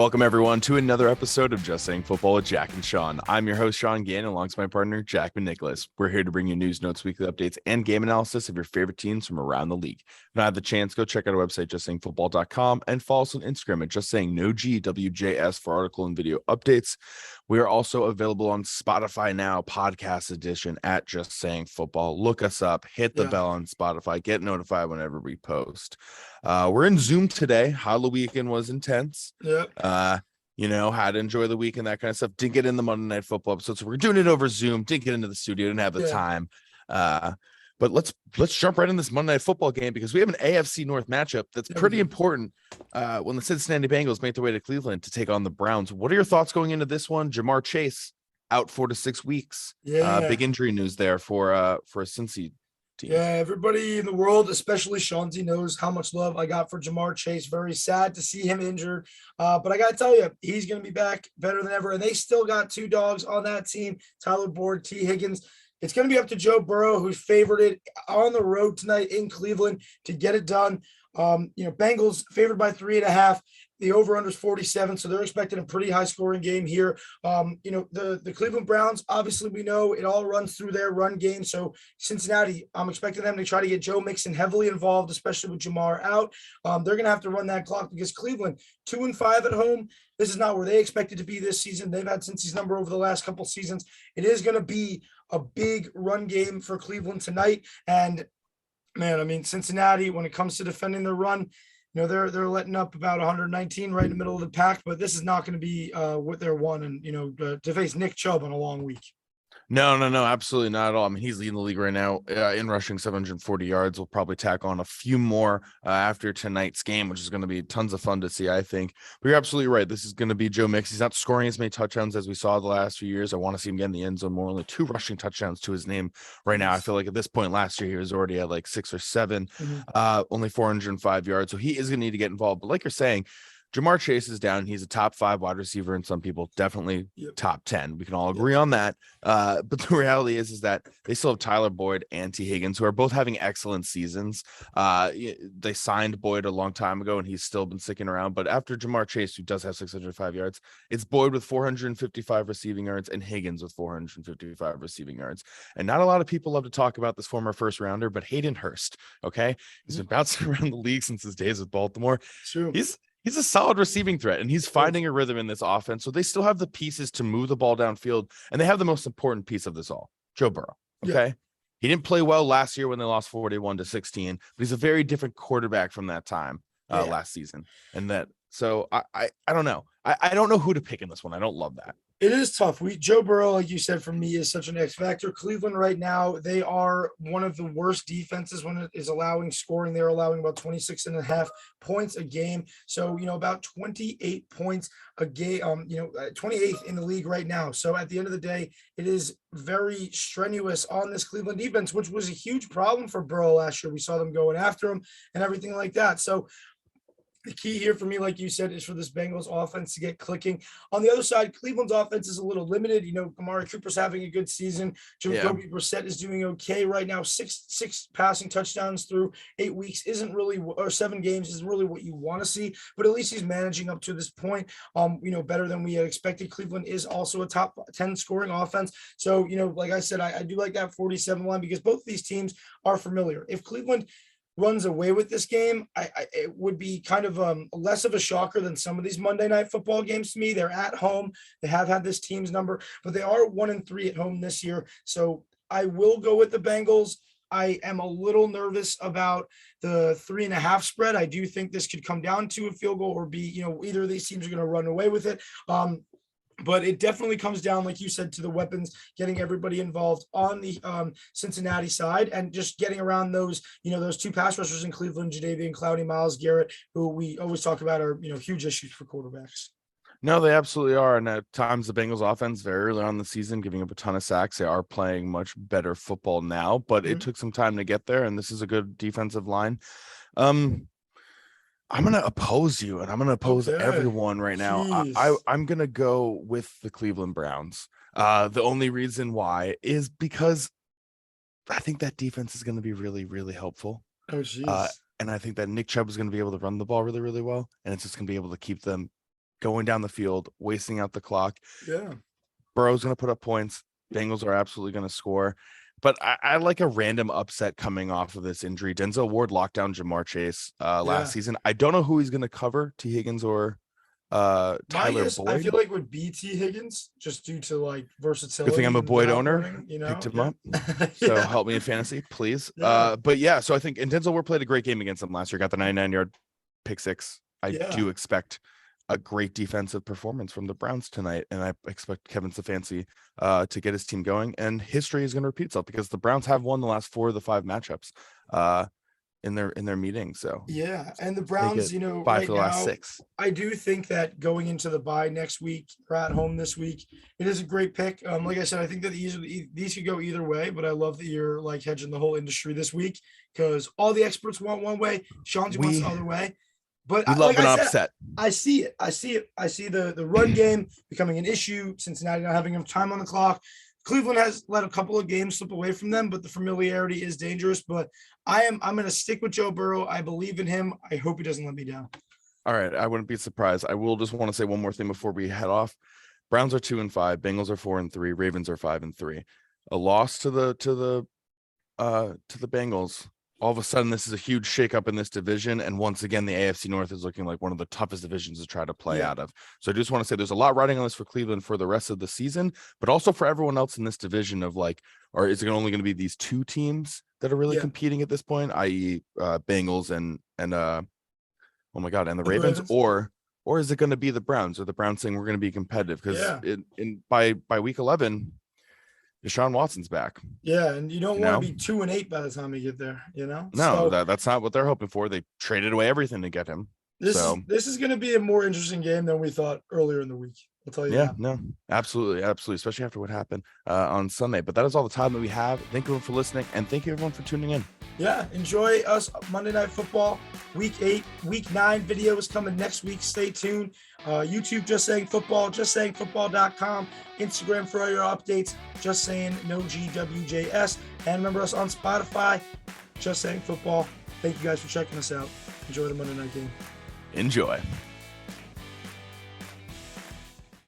Welcome, everyone, to another episode of Just Saying Football with Jack and Sean. I'm your host, Sean Gann, alongside my partner, Jack Nicholas. We're here to bring you news, notes, weekly updates, and game analysis of your favorite teams from around the league. If you have the chance, go check out our website, justsayingfootball.com, and follow us on Instagram at justsayingNoGWJS for article and video updates. We are also available on Spotify now, podcast edition at Just Saying Football. Look us up, hit the bell on Spotify, get notified whenever we post. We're in Zoom today. Halloween was intense. Had to enjoy the weekend, that kind of stuff. Didn't get in the Monday Night Football episode, so we're doing it over Zoom. Didn't get into the studio, didn't have the time. But let's jump right in this Monday Night Football game because we have an AFC North matchup that's pretty important when the Cincinnati Bengals make their way to Cleveland to take on the Browns. What are your thoughts going into this one? Jamar Chase out 4 to 6 weeks. Big injury news there for a Cincy team. Yeah, everybody in the world, especially Shanzi, knows how much love I got for Jamar Chase. Very sad to see him injured. But I got to tell you, he's going to be back better than ever. And they still got two dogs on that team, Tyler Boyd, T. Higgins. It's going to be up to Joe Burrow, who's favored it on the road tonight in Cleveland to get it done. Bengals favored by 3.5. The over-under is 47, so they're expecting a pretty high-scoring game here. The Cleveland Browns, obviously we know it all runs through their run game. So Cincinnati, I'm expecting them to try to get Joe Mixon heavily involved, especially with Jamar out. They're going to have to run that clock because Cleveland, 2-5 at home. This is not where they expected to be this season. They've had Cincy's number over the last couple seasons. It is going to be a big run game for Cleveland tonight. And, man, I mean, Cincinnati, when it comes to defending their run, they're letting up about 119 right in the middle of the pack, but this is not going to be what they're one. And, to face Nick Chubb on a long week. No, absolutely not at all. I mean, he's leading the league right now in rushing 740 yards. We'll probably tack on a few more after tonight's game, which is going to be tons of fun to see, I think. But you're absolutely right. This is going to be Joe Mixon. He's not scoring as many touchdowns as we saw the last few years. I want to see him get in the end zone more. Only 2 rushing touchdowns to his name right now. I feel like at this point last year, he was already at like 6 or 7, only 405 yards. So he is going to need to get involved. But like you're saying, Jamar Chase is down. He's a top 5 wide receiver, and some people definitely top 10. We can all agree on that. But the reality is that they still have Tyler Boyd and T. Higgins, who are both having excellent seasons. They signed Boyd a long time ago, and he's still been sticking around. But after Jamar Chase, who does have 605 yards, it's Boyd with 455 receiving yards and Higgins with 455 receiving yards. And not a lot of people love to talk about this former first rounder, but Hayden Hurst, okay? He's been bouncing around the league since his days with Baltimore. True. He's a solid receiving threat, and he's finding a rhythm in this offense. So they still have the pieces to move the ball downfield, and they have the most important piece of this all, Joe Burrow. Okay. He didn't play well last year when they lost 41-16, but he's a very different quarterback from that time last season. So I don't know. I don't know who to pick in this one. I don't love that. It is tough. Joe Burrow, like you said, for me, is such an X factor. Cleveland right now, they are one of the worst defenses when it is allowing scoring. They're allowing about 26.5 points a game. So, about 28 points a game, 28th in the league right now. So at the end of the day, it is very strenuous on this Cleveland defense, which was a huge problem for Burrow last year. We saw them going after him and everything like that. So the key here for me, like you said, is for this Bengals offense to get clicking. On the other side, Cleveland's offense is a little limited. Amari Cooper's having a good season. Jacoby Brissett is doing okay right now. Six passing touchdowns through 8 weeks isn't really, or 7 games isn't really what you want to see, but at least he's managing up to this point, better than we had expected. Cleveland is also a top 10 scoring offense. So, like I said, I do like that 47 line because both of these teams are familiar. If Cleveland runs away with this game, it would be kind of less of a shocker than some of these Monday Night Football games to me. They're at home. They have had this team's number, but they are 1-3 at home this year. So I will go with the Bengals. I am a little nervous about the 3.5 spread. I do think this could come down to a field goal or be, either of these teams are going to run away with it. But it definitely comes down, like you said, to the weapons, getting everybody involved on the Cincinnati side and just getting around those, those 2 pass rushers in Cleveland, Jadeveon Clowney, Myles Garrett, who we always talk about are, huge issues for quarterbacks. No, they absolutely are. And at times the Bengals offense very early on in the season, giving up a ton of sacks. They are playing much better football now, but it took some time to get there. And this is a good defensive line. I'm going to oppose you, and I'm going to oppose everyone right now. I'm going to go with the Cleveland Browns. The only reason why is because I think that defense is going to be really, really helpful. Oh, jeez. And I think that Nick Chubb is going to be able to run the ball really, really well, and it's just going to be able to keep them going down the field, wasting out the clock. Yeah. Burrow's going to put up points. Bengals are absolutely going to score. But I like a random upset coming off of this injury. Denzel Ward locked down Jamar Chase last season. I don't know who he's going to cover, T. Higgins or Tyler Boyd. I feel like would be T. Higgins just due to like versatility. Good thing I'm a Boyd owner. Running, you know? Picked him up. So help me in fantasy, please. Yeah. But yeah, so I think and Denzel Ward played a great game against them last year. Got the 99-yard pick six. I do expect a great defensive performance from the Browns tonight, and I expect Kevin Stefanski to get his team going. And history is going to repeat itself because the Browns have won the last 4 of the 5 matchups in their meetings. So yeah, and the Browns, 5 right for the last 6. I do think that going into the bye next week or at home this week, it is a great pick. Like I said, I think that these could go either way, but I love that you're like hedging the whole industry this week because all the experts want one way, Sean's wants the other way. But we love an upset. I see it. I see the run game becoming an issue. Cincinnati not having enough time on the clock. Cleveland has let a couple of games slip away from them, but the familiarity is dangerous. But I'm going to stick with Joe Burrow. I believe in him. I hope he doesn't let me down. All right. I wouldn't be surprised. I will just want to say one more thing before we head off. Browns are 2-5. Bengals are 4-3. Ravens are 5-3. A loss to the Bengals. All of a sudden, this is a huge shakeup in this division. And once again, the AFC North is looking like one of the toughest divisions to try to play out of. So I just want to say there's a lot riding on this for Cleveland for the rest of the season, but also for everyone else in this division of like, or is it only going to be these 2 teams that are really competing at this point, i.e. Bengals and the Ravens, or is it going to be the Browns or the Browns saying we're going to be competitive? Because by week 11, Deshaun Watson's back. Yeah, and you don't want to be 2-8 by the time you get there, No, that's not what they're hoping for. They traded away everything to get him. This is going to be a more interesting game than we thought earlier in the week. I'll tell you that. No, absolutely, especially after what happened on Sunday. But that is all the time that we have. Thank you everyone for listening, and thank you everyone for tuning in. Yeah, enjoy us Monday Night Football, Week 8, Week 9 video is coming next week. Stay tuned. YouTube, Just Saying Football, JustSayingFootball.com, Instagram for all your updates, Just Saying No GWJS, and remember us on Spotify, Just Saying Football. Thank you guys for checking us out. Enjoy the Monday night game. Enjoy.